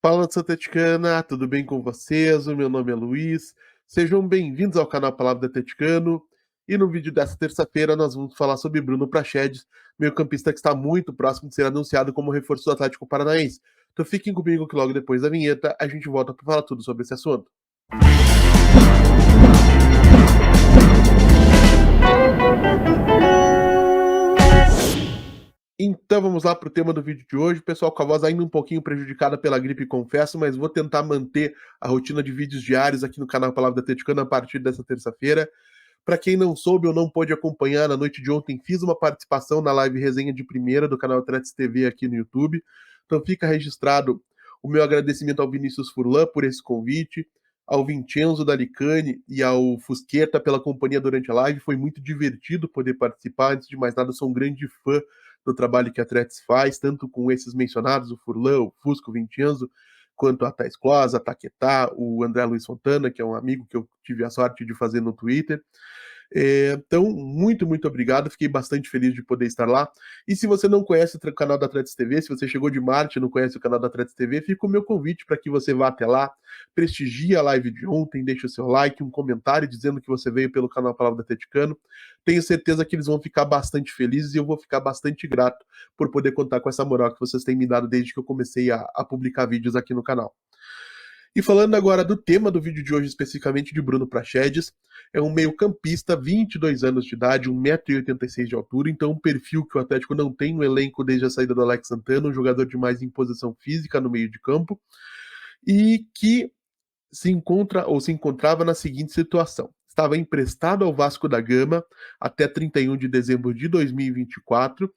Fala, Santa Atleticana, tudo bem com vocês? O meu nome é Luiz. Sejam bem-vindos ao canal Palavra do Atleticano. E no vídeo dessa terça-feira nós vamos falar sobre Bruno Praxedes, meio-campista que está muito próximo de ser anunciado como reforço do Atlético Paranaense. Então fiquem comigo que logo depois da vinheta a gente volta para falar tudo sobre esse assunto. Então vamos lá para o tema do vídeo de hoje. Pessoal, com a voz ainda um pouquinho prejudicada pela gripe, confesso, mas vou tentar manter a rotina de vídeos diários aqui no canal Palavra do Atleticano a partir dessa terça-feira. Para quem não soube ou não pôde acompanhar, na noite de ontem fiz uma participação na live resenha de primeira do canal Atletis TV aqui no YouTube. Então fica registrado o meu agradecimento ao Vinícius Furlan por esse convite, ao Vincenzo Dalicani e ao Fusqueta pela companhia durante a live. Foi muito divertido poder participar. Antes de mais nada, sou um grande fã do trabalho que a Atletis faz, tanto com esses mencionados, o Furlan, o Fusco, o Vincenzo, quanto a Thais Closa, a Taquetá, o André Luiz Fontana, que é um amigo que eu tive a sorte de fazer no Twitter. Então, muito obrigado, fiquei bastante feliz de poder estar lá. E se você não conhece o canal da Atletis TV, se você chegou de Marte e não conhece o canal da Atletis TV, fica o meu convite para que você vá até lá, prestigie a live de ontem, deixe o seu like, um comentário dizendo que você veio pelo canal Palavra do Atleticano. Tenho certeza que eles vão ficar bastante felizes e eu vou ficar bastante grato por poder contar com essa moral que vocês têm me dado desde que eu comecei a publicar vídeos aqui no canal. E falando agora do tema do vídeo de hoje, especificamente de Bruno Praxedes, é um meio-campista, 22 anos de idade, 1,86 m de altura, então um perfil que o Atlético não tem no elenco desde a saída do Alex Santana, um jogador de mais imposição física no meio de campo, e que se encontrava na seguinte situação. Estava emprestado ao Vasco da Gama até 31 de dezembro de 2024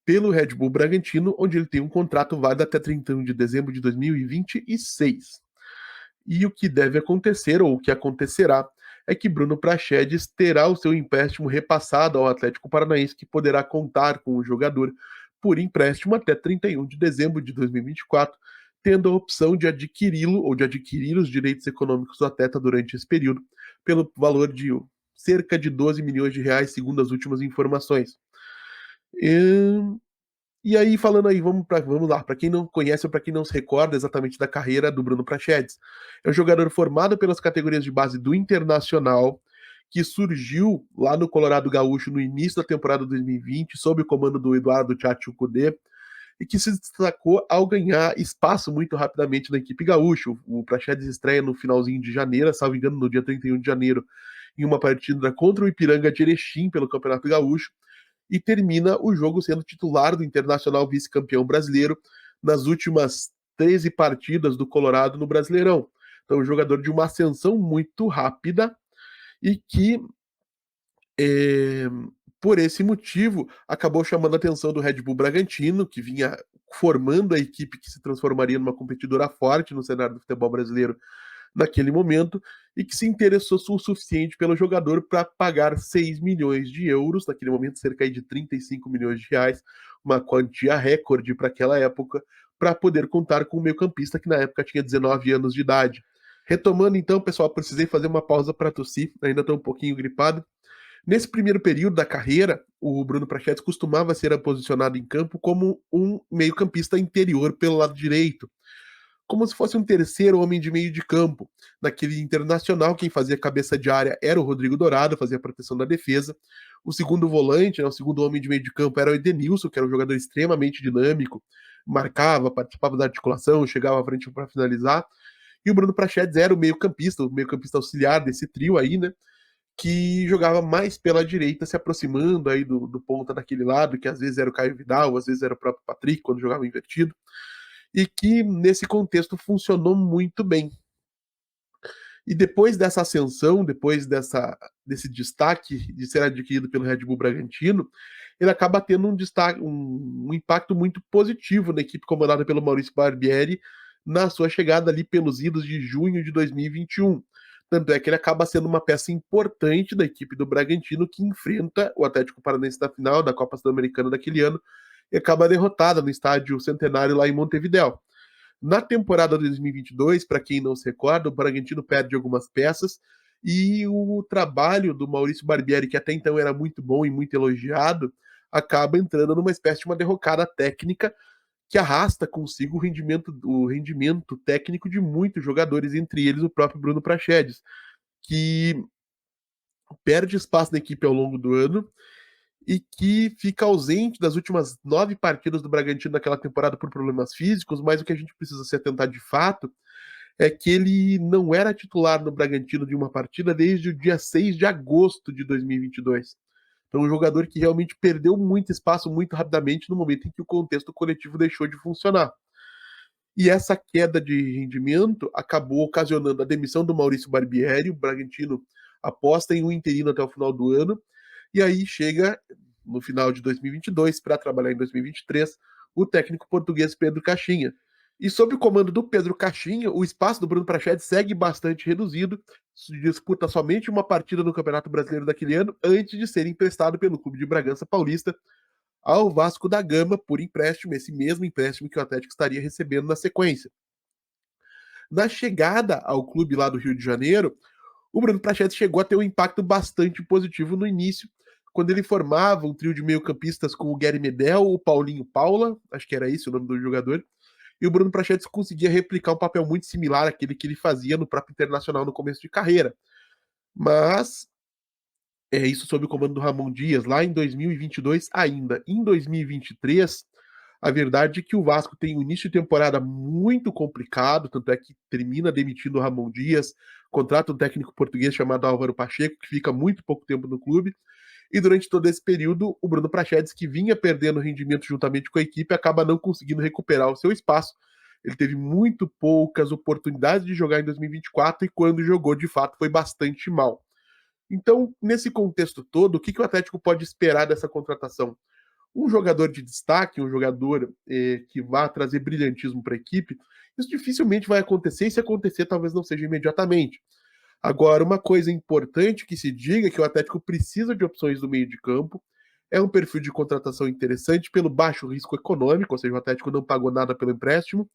pelo Red Bull Bragantino, onde ele tem um contrato válido até 31 de dezembro de 2026. E o que deve acontecer, ou o que acontecerá, é que Bruno Praxedes terá o seu empréstimo repassado ao Atlético Paranaense, que poderá contar com o jogador por empréstimo até 31 de dezembro de 2024, tendo a opção de adquiri-lo ou de adquirir os direitos econômicos do atleta durante esse período, pelo valor de cerca de 12 milhões de reais, segundo as últimas informações. E aí, falando aí, vamos lá, para quem não conhece ou para quem não se recorda exatamente da carreira do Bruno Praxedes, é um jogador formado pelas categorias de base do Internacional, que surgiu lá no Colorado Gaúcho no início da temporada 2020, sob o comando do Eduardo Tchatcho Kudê, e que se destacou ao ganhar espaço muito rapidamente na equipe gaúcho. O Praxedes estreia no finalzinho de janeiro, salvo engano, no dia 31 de janeiro, em uma partida contra o Ipiranga de Erechim pelo Campeonato Gaúcho, e termina o jogo sendo titular do Internacional, vice-campeão brasileiro, nas últimas 13 partidas do Colorado no Brasileirão. Então, um jogador de uma ascensão muito rápida e que, por esse motivo, acabou chamando a atenção do Red Bull Bragantino, que vinha formando a equipe que se transformaria numa competidora forte no cenário do futebol brasileiro naquele momento, e que se interessou o suficiente pelo jogador para pagar 6 milhões de euros, naquele momento cerca de 35 milhões de reais, uma quantia recorde para aquela época, para poder contar com o meio-campista que na época tinha 19 anos de idade. Retomando então, pessoal, precisei fazer uma pausa para tossir, ainda estou um pouquinho gripado. Nesse primeiro período da carreira, o Bruno Praxedes costumava ser posicionado em campo como um meio-campista interior pelo lado direito, como se fosse um terceiro homem de meio de campo. Naquele Internacional, quem fazia cabeça de área era o Rodrigo Dourado, fazia a proteção da defesa. O segundo volante, o segundo homem de meio de campo, era o Edenilson, que era um jogador extremamente dinâmico, marcava, participava da articulação, chegava à frente para finalizar. E o Bruno Praxedes era o meio-campista auxiliar desse trio aí, né? Que jogava mais pela direita, se aproximando aí do ponta daquele lado, que às vezes era o Caio Vidal, às vezes era o próprio Patrick, quando jogava invertido, e que nesse contexto funcionou muito bem. E depois dessa ascensão, desse destaque de ser adquirido pelo Red Bull Bragantino, ele acaba tendo um impacto muito positivo na equipe comandada pelo Maurício Barbieri na sua chegada ali pelos idos de junho de 2021. Tanto é que ele acaba sendo uma peça importante da equipe do Bragantino, que enfrenta o Atlético Paranaense na final da Copa Sul-Americana daquele ano e acaba derrotada no estádio Centenário lá em Montevidéu. Na temporada de 2022, para quem não se recorda, o Bragantino perde algumas peças e o trabalho do Maurício Barbieri, que até então era muito bom e muito elogiado, acaba entrando numa espécie de uma derrocada técnica que arrasta consigo o rendimento técnico de muitos jogadores, entre eles o próprio Bruno Praxedes, que perde espaço na equipe ao longo do ano e que fica ausente das últimas 9 partidas do Bragantino naquela temporada por problemas físicos, mas o que a gente precisa se atentar de fato é que ele não era titular no Bragantino de uma partida desde o dia 6 de agosto de 2022. Então, um jogador que realmente perdeu muito espaço muito rapidamente no momento em que o contexto coletivo deixou de funcionar. E essa queda de rendimento acabou ocasionando a demissão do Maurício Barbieri. O Bragantino aposta em um interino até o final do ano, e aí chega no final de 2022 para trabalhar em 2023 o técnico português Pedro Caixinha. E sob o comando do Pedro Caixinha, o espaço do Bruno Prachedes segue bastante reduzido, disputa somente uma partida no Campeonato Brasileiro daquele ano, antes de ser emprestado pelo Clube de Bragança Paulista ao Vasco da Gama por empréstimo, esse mesmo empréstimo que o Atlético estaria recebendo na sequência. Na chegada ao clube lá do Rio de Janeiro, o Bruno Prachedes chegou a ter um impacto bastante positivo no início, quando ele formava um trio de meio-campistas com o Gary Medel, o Paulinho Paula, acho que era esse o nome do jogador, e o Bruno Prachedes conseguia replicar um papel muito similar àquele que ele fazia no próprio Internacional no começo de carreira. Mas é isso sob o comando do Ramon Dias, lá em 2022 ainda. Em 2023, a verdade é que o Vasco tem um início de temporada muito complicado, tanto é que termina demitindo o Ramon Dias, contrata um técnico português chamado Álvaro Pacheco, que fica muito pouco tempo no clube, e durante todo esse período, o Bruno Prachedes, que vinha perdendo rendimento juntamente com a equipe, acaba não conseguindo recuperar o seu espaço. Ele teve muito poucas oportunidades de jogar em 2024 e quando jogou, de fato, foi bastante mal. Então, nesse contexto todo, o que o Atlético pode esperar dessa contratação? Um jogador de destaque, um jogador que vá trazer brilhantismo para a equipe, isso dificilmente vai acontecer, e se acontecer, talvez não seja imediatamente. Agora, uma coisa importante que se diga é que o Atlético precisa de opções no meio de campo, é um perfil de contratação interessante pelo baixo risco econômico, ou seja, o Atlético não pagou nada pelo empréstimo,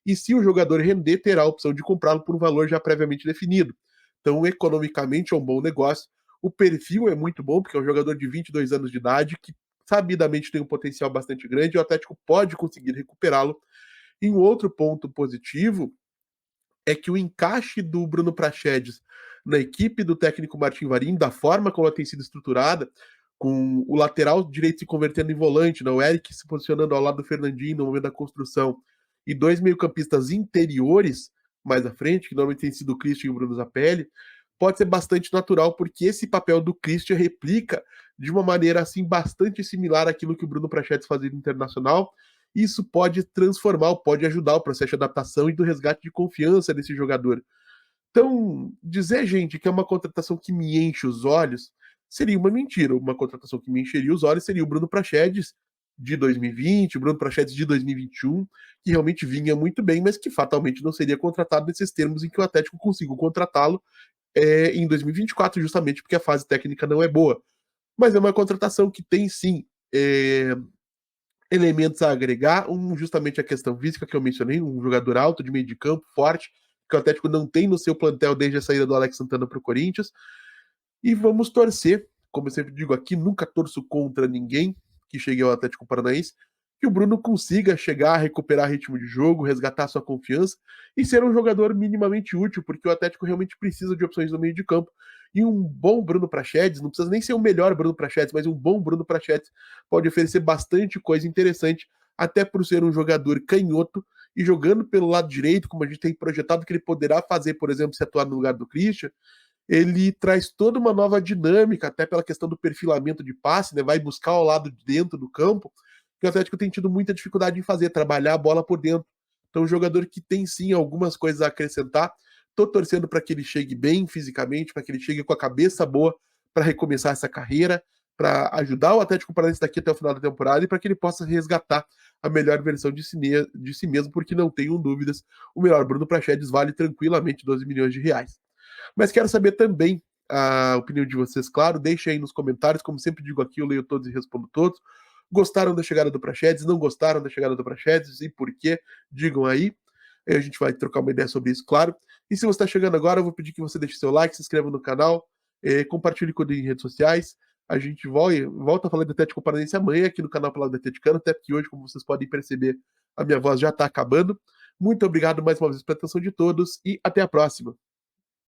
e se o jogador render, terá a opção de comprá-lo por um valor já previamente definido. Então, economicamente, é um bom negócio. O perfil é muito bom, porque é um jogador de 22 anos de idade, que sabidamente tem um potencial bastante grande, e o Atlético pode conseguir recuperá-lo. E um outro ponto positivo é que o encaixe do Bruno Prachedes na equipe do técnico Martim Varim, da forma como ela tem sido estruturada, com o lateral direito se convertendo em volante, né? O Eric se posicionando ao lado do Fernandinho no momento da construção, e dois meio-campistas interiores mais à frente, que normalmente tem sido o Christian e o Bruno Zapelli, pode ser bastante natural, porque esse papel do Christian replica de uma maneira assim bastante similar àquilo que o Bruno Prachedes fazia no Internacional. Isso pode transformar, pode ajudar o processo de adaptação e do resgate de confiança desse jogador. Então, dizer, gente, que é uma contratação que me enche os olhos seria uma mentira. Uma contratação que me encheria os olhos seria o Bruno Prachedes de 2020, o Bruno Prachedes de 2021, que realmente vinha muito bem, mas que fatalmente não seria contratado nesses termos em que o Atlético conseguiu contratá-lo em 2024, justamente porque a fase técnica não é boa. Mas é uma contratação que tem sim elementos a agregar, justamente a questão física que eu mencionei, um jogador alto de meio de campo, forte, que o Atlético não tem no seu plantel desde a saída do Alex Santana para o Corinthians. E vamos torcer, como eu sempre digo aqui, nunca torço contra ninguém que chegue ao Atlético Paranaense, que o Bruno consiga chegar a recuperar ritmo de jogo, resgatar sua confiança e ser um jogador minimamente útil, porque o Atlético realmente precisa de opções no meio de campo. E um bom Bruno Prachedes, não precisa nem ser o melhor Bruno Prachedes, mas um bom Bruno Prachedes pode oferecer bastante coisa interessante, até por ser um jogador canhoto e jogando pelo lado direito, como a gente tem projetado que ele poderá fazer, por exemplo, se atuar no lugar do Christian, ele traz toda uma nova dinâmica, até pela questão do perfilamento de passe, né? Vai buscar ao lado de dentro do campo, que o Atlético tem tido muita dificuldade em fazer, trabalhar a bola por dentro. Então, um jogador que tem sim algumas coisas a acrescentar. Tô torcendo para que ele chegue bem fisicamente, para que ele chegue com a cabeça boa para recomeçar essa carreira, para ajudar o Atlético Paranaense daqui até o final da temporada e para que ele possa resgatar a melhor versão de si mesmo, porque não tenham dúvidas, o melhor Bruno Prachedes vale tranquilamente 12 milhões de reais. Mas quero saber também a opinião de vocês, claro. Deixem aí nos comentários. Como sempre digo aqui, eu leio todos e respondo todos. Gostaram da chegada do Prachedes? Não gostaram da chegada do Prachedes? E por quê? Digam aí. A gente vai trocar uma ideia sobre isso, claro. E se você está chegando agora, eu vou pedir que você deixe seu like, se inscreva no canal, compartilhe com ele em redes sociais. A gente volta a falar do Atlético Paranaense amanhã aqui no canal Palavra Atleticana, até porque hoje, como vocês podem perceber, a minha voz já está acabando. Muito obrigado mais uma vez pela atenção de todos e até a próxima.